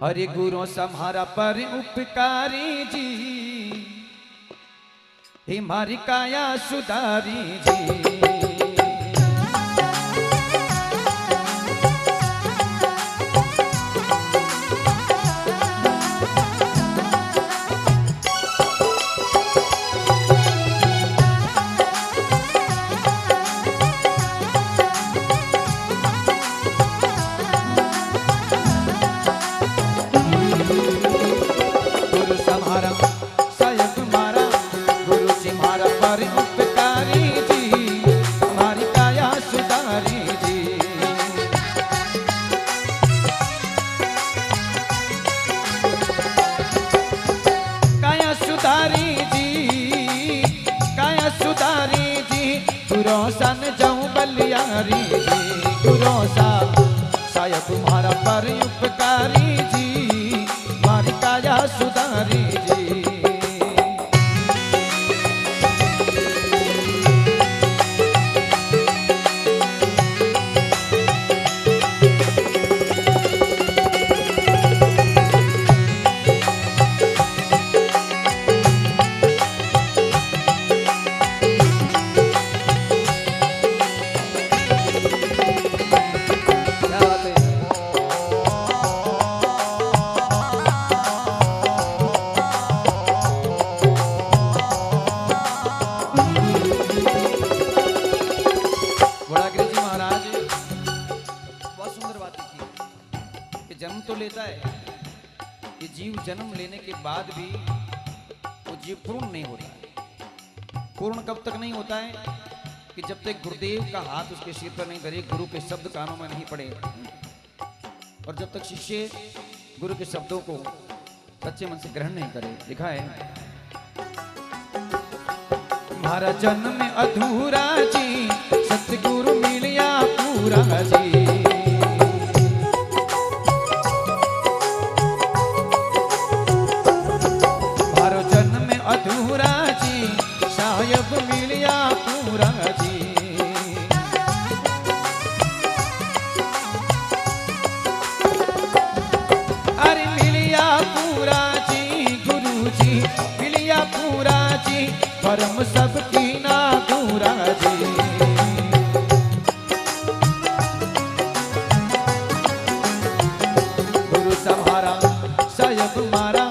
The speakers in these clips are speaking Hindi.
हरि गुरु सम्हारा पर उपकारी जी, हे मारी काया सुधारी जी। सन जाऊं बलियारी जी, गुरु साया तुम्हारा पर उपकारी जी, मारी काया सुधारी जी। जन्म तो लेता है कि जीव जन्म लेने के बाद भी वो जीव पूर्ण नहीं होता है। पूर्ण कब तक नहीं होता है कि जब तक गुरुदेव का हाथ उसके सिर पर नहीं धरे, गुरु के शब्द कानों में नहीं पड़े, और जब तक शिष्य गुरु के शब्दों को सच्चे मन से ग्रहण नहीं करे। लिखा है तुम्हारा जन्म अधूरा जी, सतगुरु मिलिया पूरा जी। अधूरा जी शायद मिलिया पूरा जी। अरे मिलिया पूरा जी, गुरु जी मिलिया पूरा जी, परम सबकी ना दूरा जी। गुरु सम्हारा शायद मारा,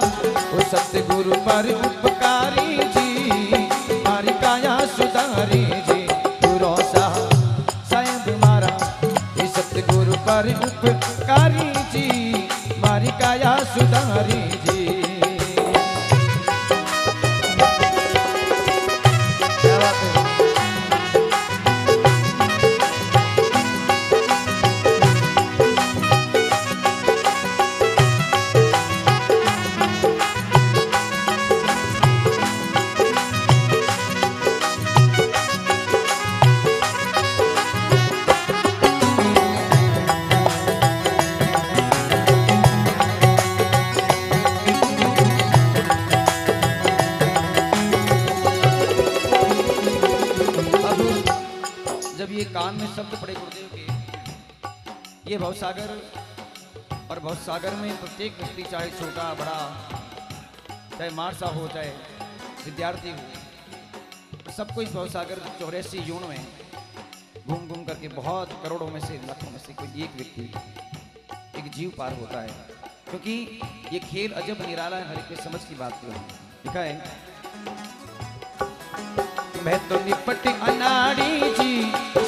वो सतगुरु पर उपकारी जी, मारी काया सुधारी जी। गुरु सायद मारा, ये सतगुरु पर उपकारी जी, मारी काया सुधारी जी। क्या बात है? जब ये कान में शब्द पड़े गुरुदेव के, ये भवसागर, और भवसागर में प्रत्येक व्यक्ति चाहे छोटा बड़ा, चाहे मारसा हो चाहे विद्यार्थी हो, सबको इस भवसागर 84 यून में घूम घूम करके बहुत करोड़ों में से लाखों में से कोई एक व्यक्ति, एक जीव पार होता है। क्योंकि ये खेल अजब निराला है, हर एक समझ की बात है। लिखा है मैं तो निपट अनाड़ी जी,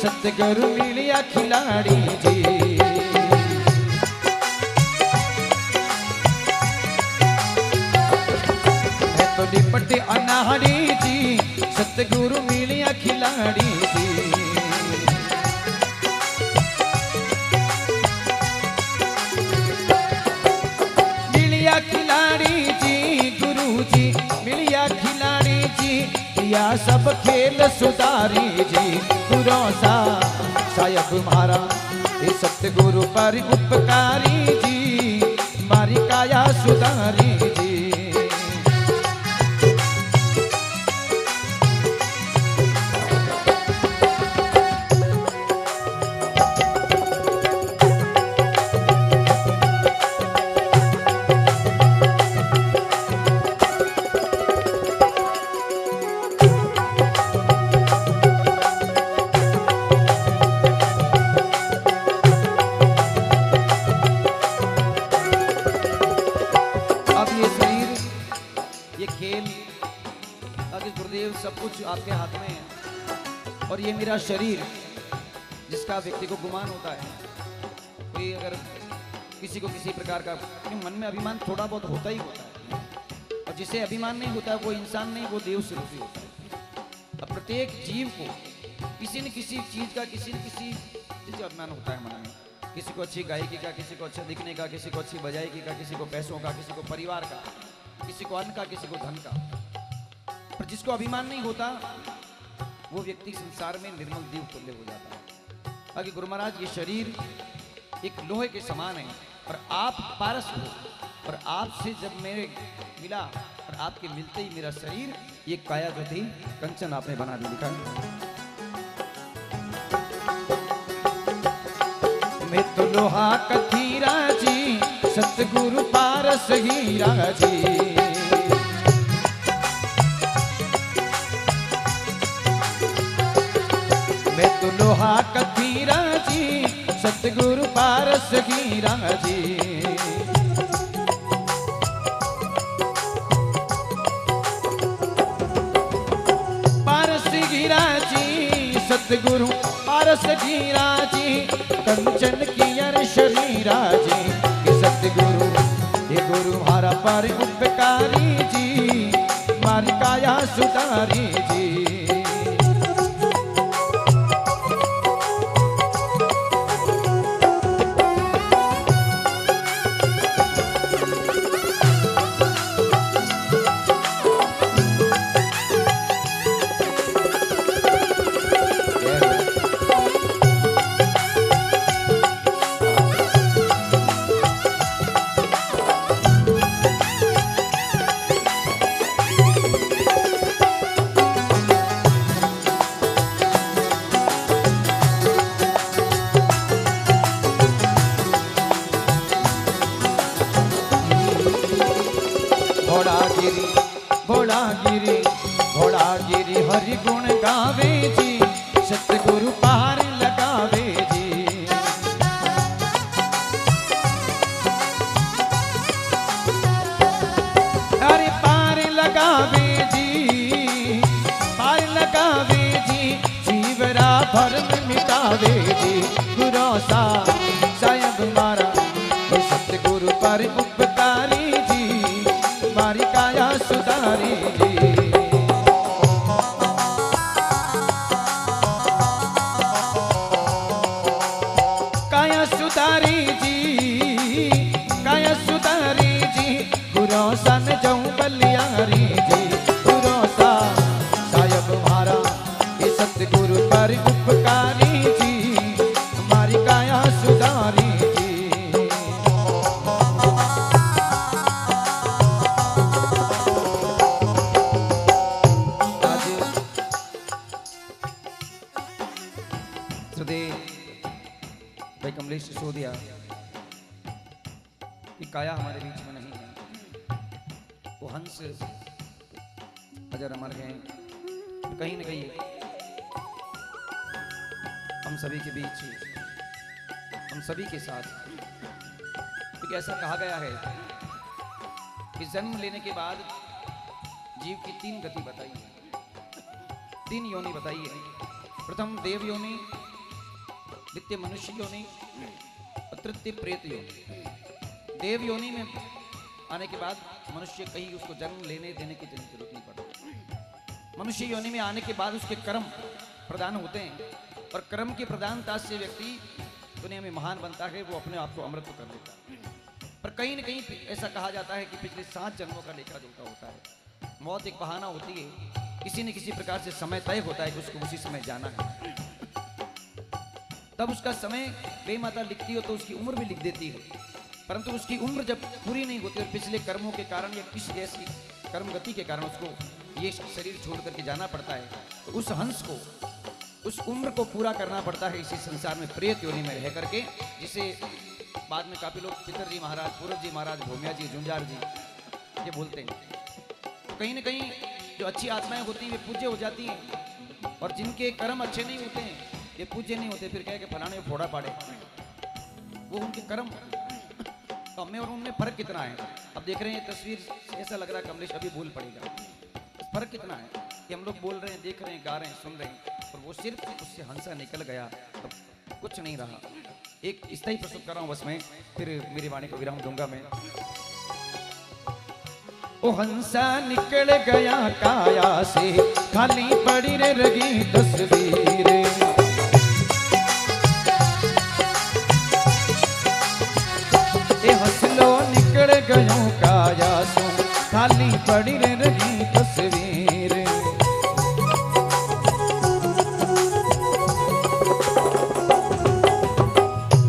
सतगुरु मिलिया खिलाड़ी जी। मैं तो निपट अनाड़ी जी, सतगुरु मिलिया खिलाड़ी जी। मिलिया खिलाड़ी जी, गुरु जी मिलिया खिलाड़ी जी, या सब खेल सुधारी जी। गुरु साया तुम्हारा, ये सतगुरु पर उपकारी जी, मारी काया सुधारी जी। सब कुछ आपके हाथ में है और ये मेरा शरीर जिसका व्यक्ति को गुमान होता है। कोई अगर किसी को किसी प्रकार का मन में अभिमान थोड़ा बहुत होता ही होता है, और जिसे अभिमान नहीं होता वो इंसान नहीं, वो देव स्वरूपी होता है। अब प्रत्येक जीव को किसी न किसी चीज का, किसी न किसी चीज का अभिमान होता है मन में। किसी को अच्छी गायकी का, किसी को अच्छा दिखने का, किसी को अच्छी बजायकी का, किसी को पैसों का, किसी को परिवार का, किसी को अन्न का, किसी को धन का। पर जिसको अभिमान नहीं होता वो व्यक्ति संसार में निर्मल दीप तुल्य हो जाता है। बाकी गुरु महाराज ये शरीर एक लोहे के समान है और आप पारस हो, और आपसे जब मेरे मिला और आपके मिलते ही मेरा शरीर ये काया जो थी कंचन आपने बना दी। लिखा मैं तो लोहा कथीरा जी, सतगुरु पारस हीरा जी। मैं तो लोहा कथीरा जी, सतगुरु पारस हीरा जी। पारस हीरा जी, सतगुरु पारस हीरा जी, कंचन की अर शरीरा जी। कि सतगुरु ये गुरु हमारा पर उपकारी जी, मारी काया सुधारी जी। घोड़ागिरी हरि गुण गावे जी, सतगुरु पार लगावे जी। अरे पार लगावे जी, पार लगावे जी, जीवरा भरम मिटावे जी। गुरु सा सायब मारा सतगुरु पर उपकारी जी, मारी काया सुधारी जी। काया सुधारी जी, काया सुधारी जी, गुरु सन जाऊं बलियारी जी। गुरु सा सायब मारा ये सतगुरु पर उपकारी जी, मारी काया सुधारी जी। भाई कमलेश सिसोदिया कि काया हमारे बीच में नहीं है, वो हंस अजर अमर हैं। कहीं न कहीं हम सभी के बीच, हम सभी के साथ, क्योंकि ऐसा कहा गया है कि जन्म लेने के बाद जीव की तीन गति बताई है, तीन योनि बताई है। प्रथम देव योनि, द्वितीय मनुष्य योनि और तृतीय प्रेत योनि। देव योनि में आने के बाद मनुष्य कहीं उसको जन्म लेने देने की जरूरत नहीं पड़ती। मनुष्य योनि में आने के बाद उसके कर्म प्रदान होते हैं, और कर्म के प्रदानता से व्यक्ति दुनिया में महान बनता है, वो अपने आप को अमृत कर लेता है। पर कहीं न कहीं ऐसा कहा जाता है कि पिछले 7 जन्मों का लेखा जोखा होता है। मौत एक बहाना होती है, किसी न किसी प्रकार से समय तय होता है कि उसको उसी समय जाना है। तब उसका समय वे माता लिखती हो तो उसकी उम्र भी लिख देती है, परंतु उसकी उम्र जब पूरी नहीं होती और पिछले कर्मों के कारण या किसी ऐसी कर्म गति के कारण उसको ये शरीर छोड़ करके जाना पड़ता है, तो उस हंस को उस उम्र को पूरा करना पड़ता है इसी संसार में प्रेत योनि में रह करके, जिसे बाद में काफी लोग पितर जी महाराज, पूरब जी महाराज, भूमिया जी, झुंझार जी ये बोलते हैं। तो कहीं न कहीं जो अच्छी आत्माएं होती हैं वे पूज्य हो जाती हैं, और जिनके कर्म अच्छे नहीं होते हैं ये पूज्य नहीं होते। फिर कहे कि फलाने फोड़ा पाड़े, वो उनके कर्म। तो हमें और उनमें फर्क कितना है? अब देख रहे हैं तस्वीर, ऐसा लग रहा है कमलेश अभी भूल पड़ेगा। फर्क कितना है? कि हम लोग बोल रहे हैं, देख रहे हैं, गा रहे हैं, सुन रहे हैं, और वो सिर्फ उससे हंसा निकल गया, तो कुछ नहीं रहा। एक स्थायी प्रस्तुत कर रहा हूं बस मैं, फिर मेरी वाणी को विराम दूंगा मैं। ओ हंसा निकल गया काया से, खाली पड़ी रे रगी तस्वीर। ए हंसलो निकल गयो काया सो, खाली पड़ी रे रगी तस्वीर।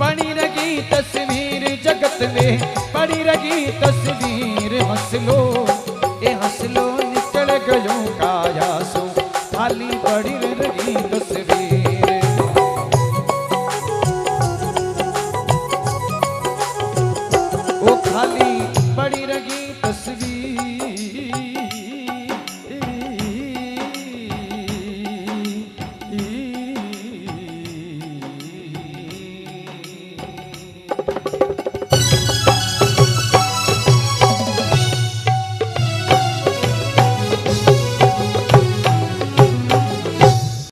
पड़ी रगी तस्वीर जगत में, पड़ी रगी तस्वीर। हंसलो ए हंसलो निकल गयो काया सो, खाली पड़ी रे रगी तस्वीर।